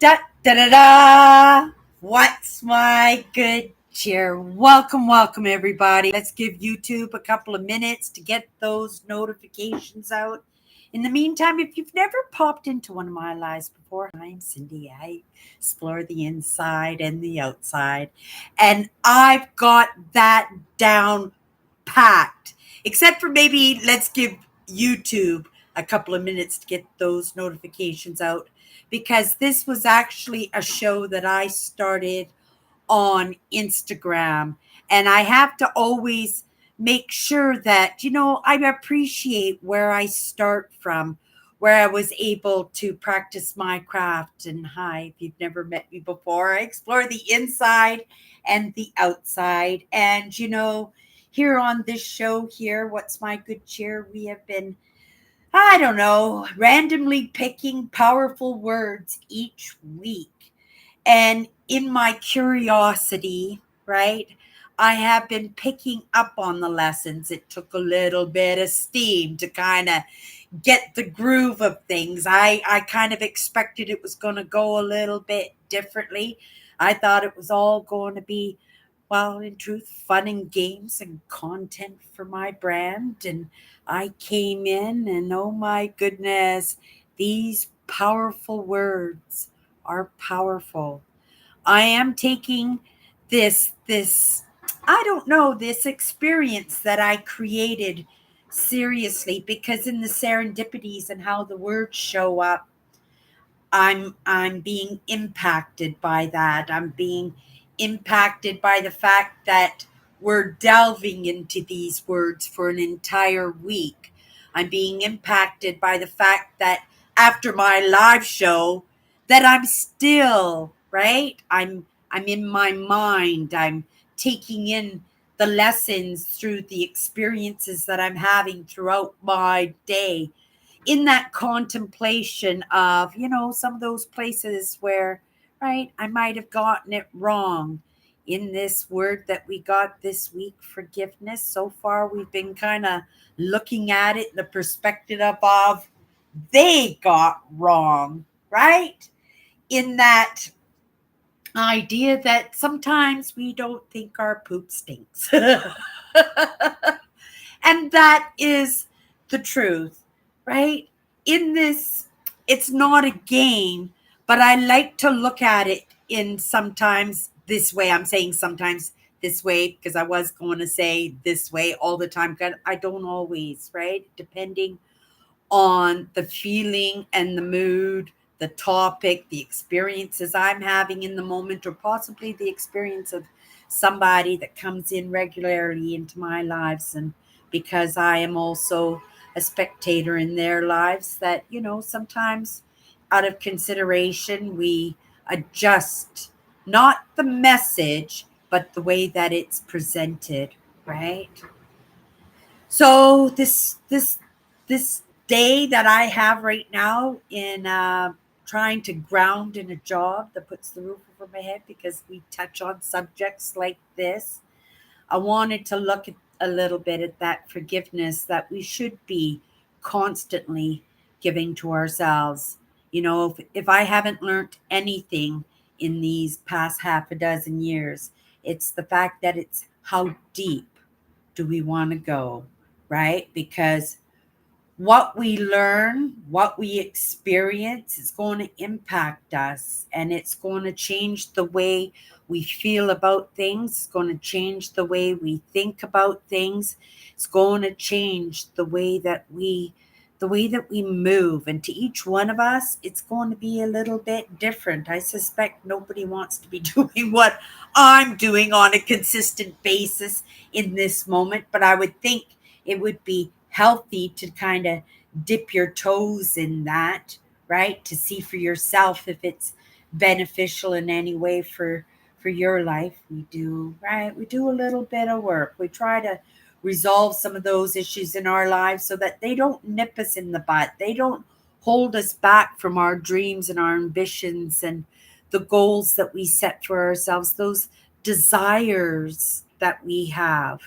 Da da da da! What's my good cheer? Welcome, everybody. Let's give YouTube a couple of minutes to get those notifications out. In the meantime, if you've never popped into one of my lives before, I'm Cindy. I explore the inside and the outside, and I've got that down packed. Except for maybe let's give YouTube a couple of minutes to get those notifications out because this was actually a show that I started on Instagram. And I have to always make sure that, I appreciate where I start from, where I was able to practice my craft. And hi, if you've never met me before, I explore the inside and the outside. And, here on this show here, What's My Good Cheer, we have been I don't know, randomly picking powerful words each week. And in my curiosity, right, I have been picking up on the lessons. It took a little bit of steam to kind of get the groove of things. I kind of expected it was going to go a little bit differently. I thought it was all going to be, well, in truth, fun and games and content for my brand. And I came in, and oh my goodness, these powerful words are powerful. I am taking this I don't know, this experience that I created seriously because in the serendipities and how the words show up, I'm being impacted by that. I'm being impacted by the fact that we're delving into these words for an entire week. I'm being impacted by the fact that after my live show that I'm still, right? I'm in my mind. I'm taking in the lessons through the experiences that I'm having throughout my day in that contemplation of, some of those places where, right, I might have gotten it wrong. In this word that we got this week, forgiveness, so far we've been kind of looking at it in the perspective of they got wrong, right? In that idea that sometimes we don't think our poop stinks. And that is the truth, right? In this, it's not a game, but I like to look at it in sometimes this way. I'm saying sometimes this way because I was going to say this way all the time. I don't always, right? Depending on the feeling and the mood, the topic, the experiences I'm having in the moment, or possibly the experience of somebody that comes in regularly into my lives. And because I am also a spectator in their lives, that, sometimes out of consideration, we adjust not the message, but the way that it's presented, right? So this day that I have right now in trying to ground in a job that puts the roof over my head because we touch on subjects like this, I wanted to look at a little bit at that forgiveness that we should be constantly giving to ourselves. If I haven't learned anything in these past half a dozen years, it's the fact that it's how deep do we want to go, right? Because what we learn, what we experience is going to impact us and it's going to change the way we feel about things. It's going to change the way we think about things. It's going to change the way that we move. And to each one of us, it's going to be a little bit different. I suspect nobody wants to be doing what I'm doing on a consistent basis in this moment, but I would think it would be healthy to kind of dip your toes in that, right? To see for yourself if it's beneficial in any way for your life. We do, right? We do a little bit of work. We try to resolve some of those issues in our lives so that they don't nip us in the butt. They don't hold us back from our dreams and our ambitions and the goals that we set for ourselves, those desires that we have,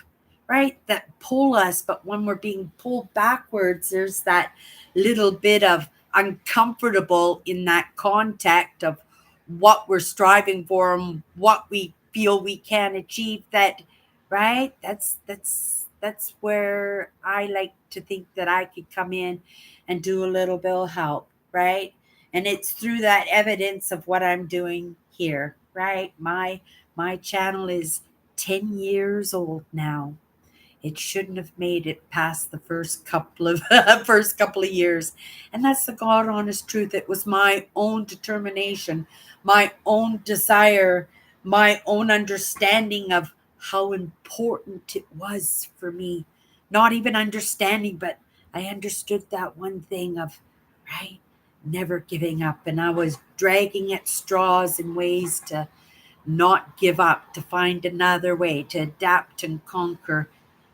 right? That pull us. But when we're being pulled backwards, there's that little bit of uncomfortable in that contact of what we're striving for and what we feel we can achieve, that right, that's where I like to think that I could come in and do a little bit of help, right? And it's through that evidence of what I'm doing here, right? My channel is 10 years old now. It shouldn't have made it past the first couple of first couple of years. And that's the God honest truth. It was my own determination, my own desire, my own understanding of how important it was for me. Not even understanding, but I understood that one thing of, right, never giving up. And I was dragging at straws in ways to not give up, to find another way, to adapt and conquer.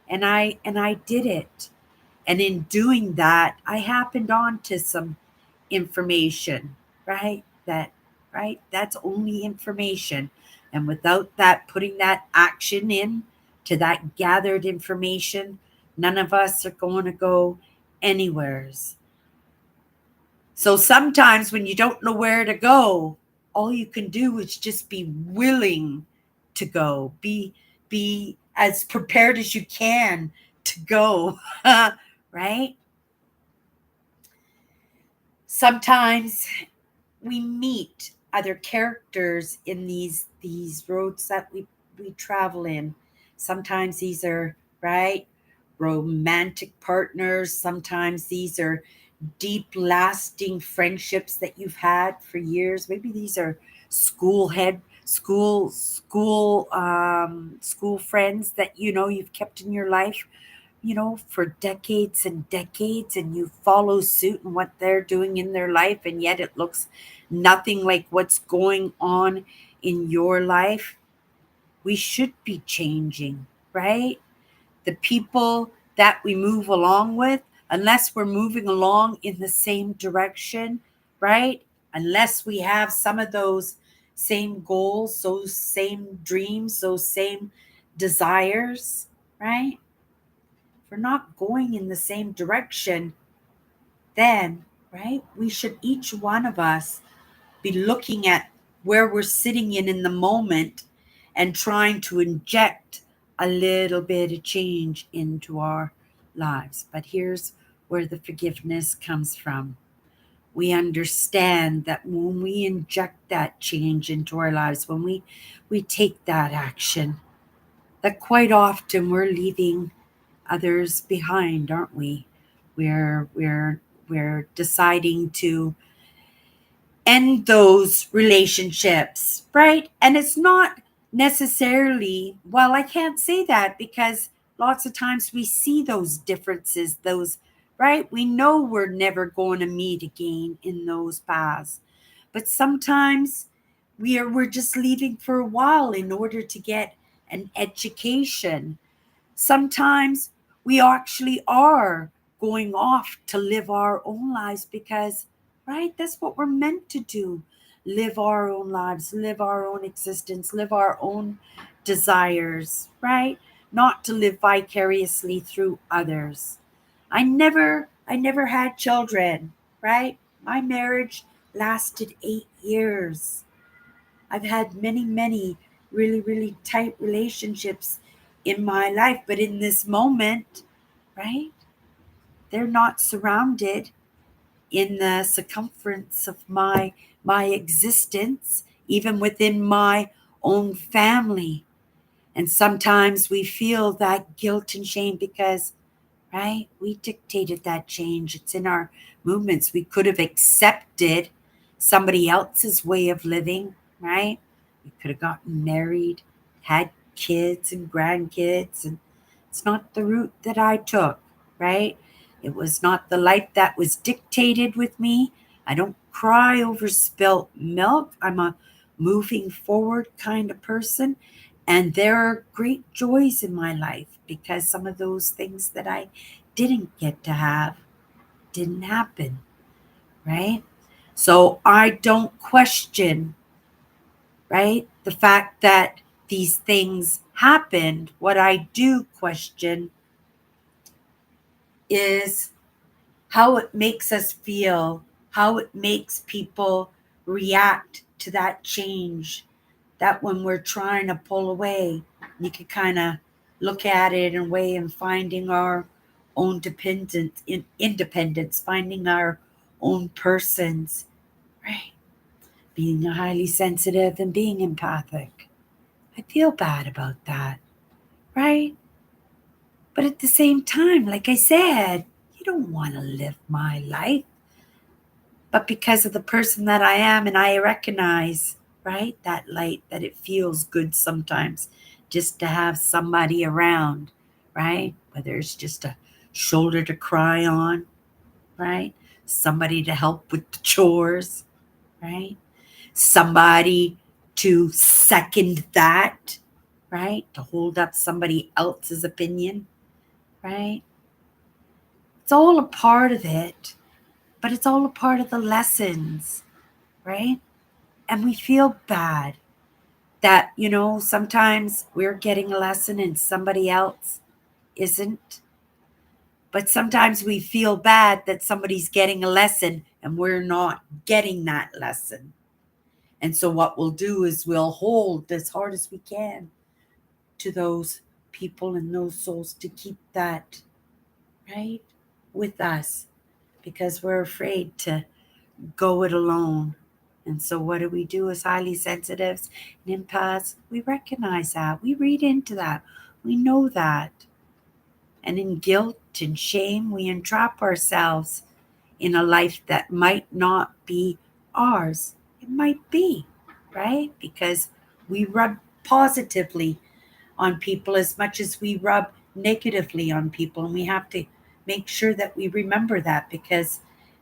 And I did it. And in doing that, I happened on to some information, right? That's only information. And without that, putting that action in to that gathered information, none of us are going to go anywheres. So sometimes when you don't know where to go, all you can do is just be willing to go. Be as prepared as you can to go. Right? Sometimes we meet other characters in these roads that we travel in. Sometimes these are, right, romantic partners. Sometimes these are deep lasting friendships that you've had for years. Maybe these are school friends that you've kept in your life, for decades and decades, and you follow suit in what they're doing in their life, and yet it looks nothing like what's going on in your life. We should be changing, right? The people that we move along with, unless we're moving along in the same direction, right? Unless we have some of those same goals, those same dreams, those same desires, right? If we're not going in the same direction, then, right, we should each one of us be looking at where we're sitting in the moment and trying to inject a little bit of change into our lives. But here's where the forgiveness comes from. We understand that when we inject that change into our lives, when we take that action, that quite often we're leaving others behind, aren't we? We're deciding to end those relationships, right? And it's not necessarily, well, I can't say that because lots of times we see those differences, those, right? We know we're never going to meet again in those paths. But sometimes we're just leaving for a while in order to get an education. Sometimes we actually are going off to live our own lives because, right, that's what we're meant to do. Live our own lives, live our own existence, live our own desires, right? Not to live vicariously through others. I never had children, right? My marriage lasted 8 years. I've had many, many really, really tight relationships in my life, but in this moment, right, they're not surrounded in the circumference of my existence, even within my own family. And sometimes we feel that guilt and shame because, right, we dictated that change. It's in our movements. We could have accepted somebody else's way of living, right? We could have gotten married, had kids and grandkids, and it's not the route that I took, right? It was not the life that was dictated with me. I don't cry over spilt milk. I'm a moving forward kind of person. And there are great joys in my life because some of those things that I didn't get to have didn't happen, right? So I don't question, right, the fact that these things happened. What I do question is how it makes us feel, how it makes people react to that change, that when we're trying to pull away, you could kind of look at it in a way and finding our own independence, finding our own persons, right? Being highly sensitive and being empathic. I feel bad about that, right? But at the same time, like I said, you don't want to live my life. But because of the person that I am, and I recognize, right, that light, that it feels good sometimes just to have somebody around, right? Whether it's just a shoulder to cry on, right? Somebody to help with the chores, right? Somebody to second that, right? To hold up somebody else's opinion, right? It's all a part of it, but it's all a part of the lessons, right? And we feel bad that, sometimes we're getting a lesson and somebody else isn't. But sometimes we feel bad that somebody's getting a lesson and we're not getting that lesson. And so what we'll do is we'll hold as hard as we can to those people and those souls to keep that, right, with us because we're afraid to go it alone. And so, what do we do as highly sensitives and empaths? We recognize that. We read into that. We know that. And in guilt and shame, we entrap ourselves in a life that might not be ours. It might be, right? Because we rub positively on people as much as we rub negatively on people. And we have to make sure that we remember that because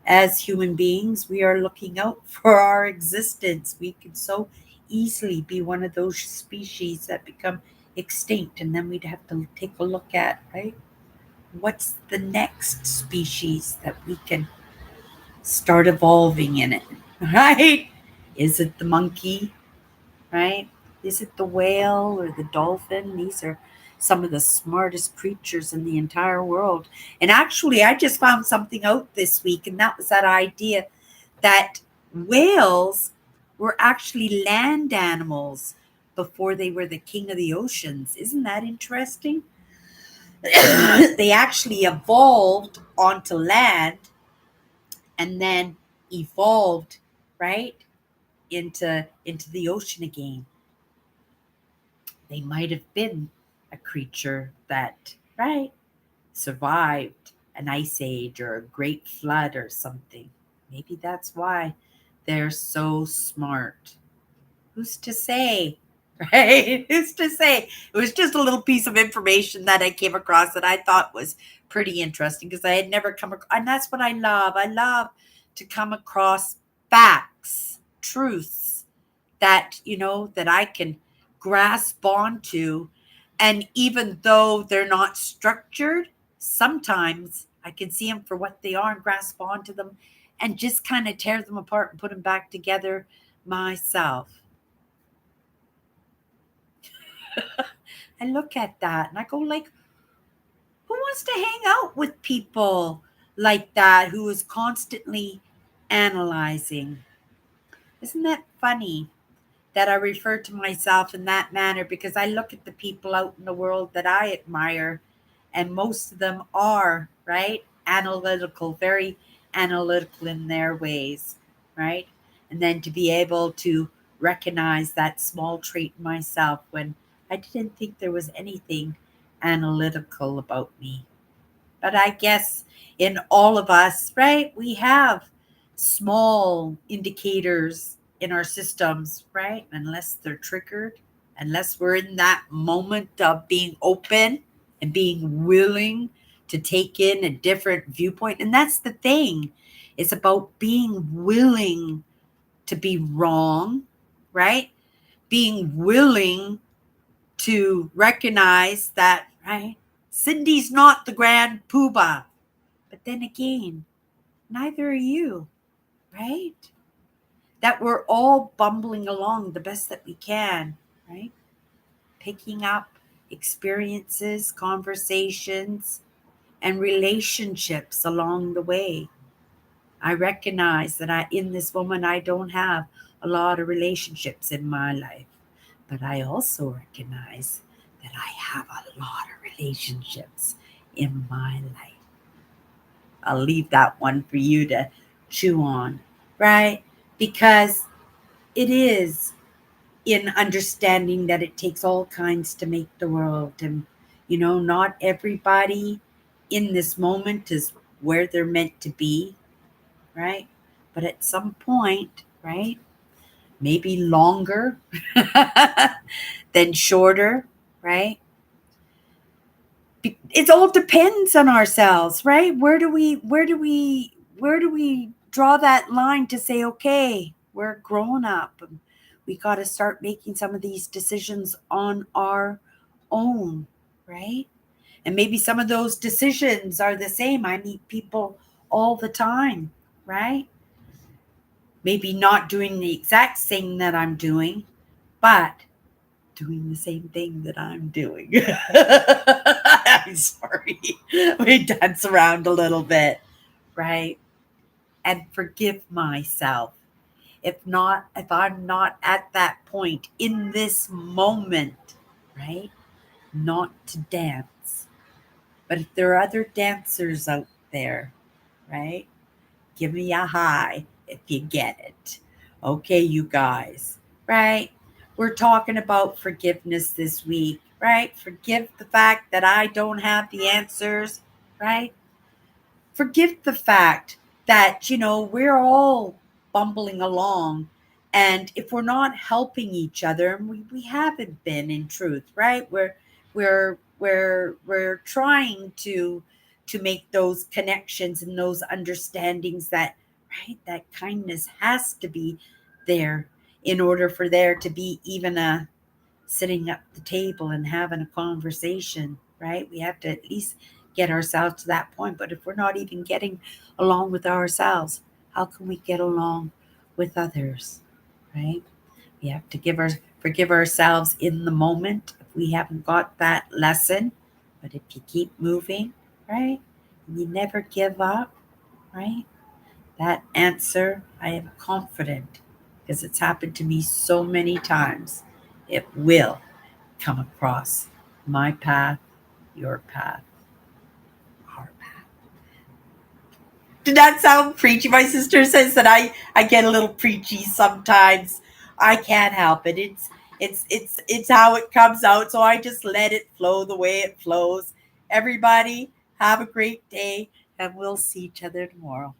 as human beings, we are looking out for our existence. We could so easily be one of those species that become extinct. And then we'd have to take a look at, right? What's the next species that we can start evolving in it, right? Is it the monkey? Right? Is it the whale or the dolphin? These are some of the smartest creatures in the entire world. And actually, I just found something out this week, and that was that idea that whales were actually land animals before they were the king of the oceans. Isn't that interesting? They actually evolved onto land and then evolved, right, into the ocean again. They might have been a creature that, right, survived an ice age or a great flood or something. Maybe that's why they're so smart. Who's to say? Right? Who's to say? It was just a little piece of information that I came across that I thought was pretty interesting because I had never come across, and that's what I love. I love to come across facts, truths that that I can grasp onto, and even though they're not structured, sometimes I can see them for what they are and grasp onto them and just kind of tear them apart and put them back together myself. I look at that and I go like, who wants to hang out with people like that who is constantly analyzing? Isn't that funny that I refer to myself in that manner because I look at the people out in the world that I admire, and most of them are, right, analytical, very analytical in their ways, right? And then to be able to recognize that small trait in myself when I didn't think there was anything analytical about me. But I guess in all of us, right, we have small indicators in our systems, right? Unless they're triggered, unless we're in that moment of being open and being willing to take in a different viewpoint. And that's the thing. It's about being willing to be wrong, right? Being willing to recognize that, right? Cindy's not the grand poobah. But then again, neither are you, right? That we're all bumbling along the best that we can, right? Picking up experiences, conversations, and relationships along the way. I recognize that in this moment, I don't have a lot of relationships in my life, but I also recognize that I have a lot of relationships in my life. I'll leave that one for you to chew on, right? Because it is in understanding that it takes all kinds to make the world. And, not everybody in this moment is where they're meant to be, right? But at some point, right? Maybe longer than shorter, right? It all depends on ourselves, right? Where do we draw that line to say, okay, we're grown up and we got to start making some of these decisions on our own, right? And maybe some of those decisions are the same. I meet people all the time, right? Maybe not doing the exact thing that I'm doing, but doing the same thing that I'm doing. I'm sorry. We dance around a little bit, right? And forgive myself. If I'm not at that point in this moment, right? Not to dance. But if there are other dancers out there, right? Give me a high if you get it. Okay, you guys, right? We're talking about forgiveness this week, right? Forgive the fact that I don't have the answers, right? Forgive the fact that, we're all bumbling along. And if we're not helping each other, and we haven't been in truth, right? We're trying to make those connections and those understandings that, right, that kindness has to be there in order for there to be even a sitting at the table and having a conversation, right? We have to at least get ourselves to that point. But if we're not even getting along with ourselves, how can we get along with others, right? We have to forgive ourselves in the moment if we haven't got that lesson. But if you keep moving, right, and you never give up, right, that answer, I am confident, because it's happened to me so many times, it will come across my path, your path, our path. Did that sound preachy? My sister says that I get a little preachy sometimes. I can't help it. It's how it comes out. So I just let it flow the way it flows. Everybody, have a great day, and we'll see each other tomorrow.